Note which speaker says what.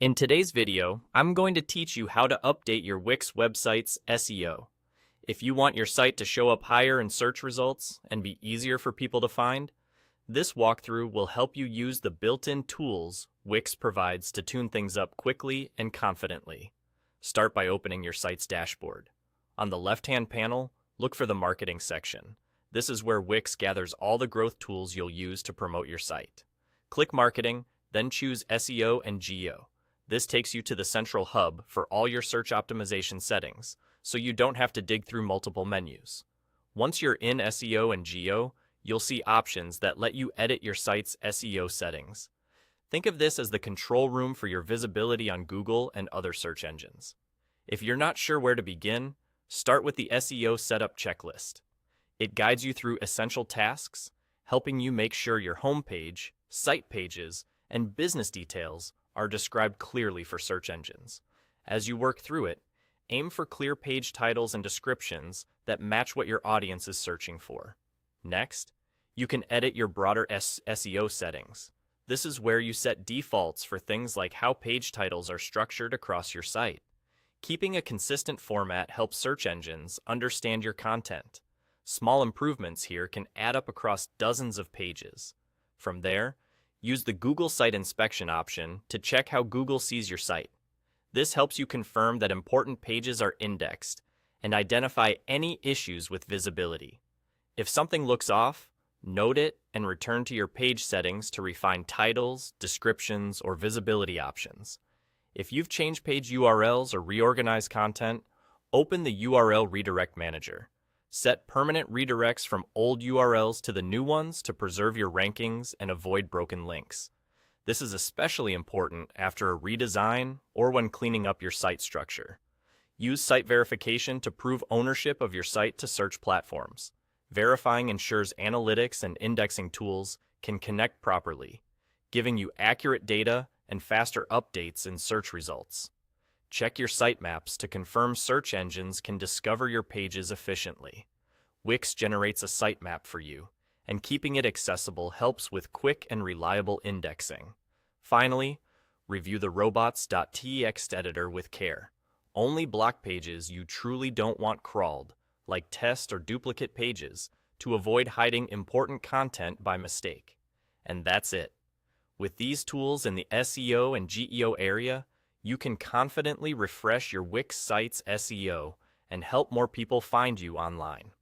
Speaker 1: In today's video, I'm going to teach you how to update your Wix website's SEO. If you want your site to show up higher in search results and be easier for people to find, this walkthrough will help you use the built-in tools Wix provides to tune things up quickly and confidently. Start by opening your site's dashboard. On the left-hand panel, look for the Marketing section. This is where Wix gathers all the growth tools you'll use to promote your site. Click Marketing, then choose SEO and GEO. This takes you to the central hub for all your search optimization settings, so you don't have to dig through multiple menus. Once you're in SEO and GEO, you'll see options that let you edit your site's SEO settings. Think of this as the control room for your visibility on Google and other search engines. If you're not sure where to begin, start with the SEO setup checklist. It guides you through essential tasks, helping you make sure your homepage, site pages, and business details are described clearly for search engines. As you work through it, aim for clear page titles and descriptions that match what your audience is searching for. Next, you can edit your broader SEO settings. This is where you set defaults for things like how page titles are structured across your site. Keeping a consistent format helps search engines understand your content. Small improvements here can add up across dozens of pages. From there, use the Google Site Inspection option to check how Google sees your site. This helps you confirm that important pages are indexed and identify any issues with visibility. If something looks off, note it and return to your page settings to refine titles, descriptions, or visibility options. If you've changed page URLs or reorganized content, open the URL Redirect Manager. Set permanent redirects from old URLs to the new ones to preserve your rankings and avoid broken links. This is especially important after a redesign or when cleaning up your site structure. Use site verification to prove ownership of your site to search platforms. Verifying ensures analytics and indexing tools can connect properly, giving you accurate data and faster updates in search results. Check your sitemaps to confirm search engines can discover your pages efficiently. Wix generates a sitemap for you, and keeping it accessible helps with quick and reliable indexing. Finally, review the robots.txt editor with care. Only block pages you truly don't want crawled, like test or duplicate pages, to avoid hiding important content by mistake. And that's it. With these tools in the SEO and GEO area, you can confidently refresh your Wix site's SEO and help more people find you online.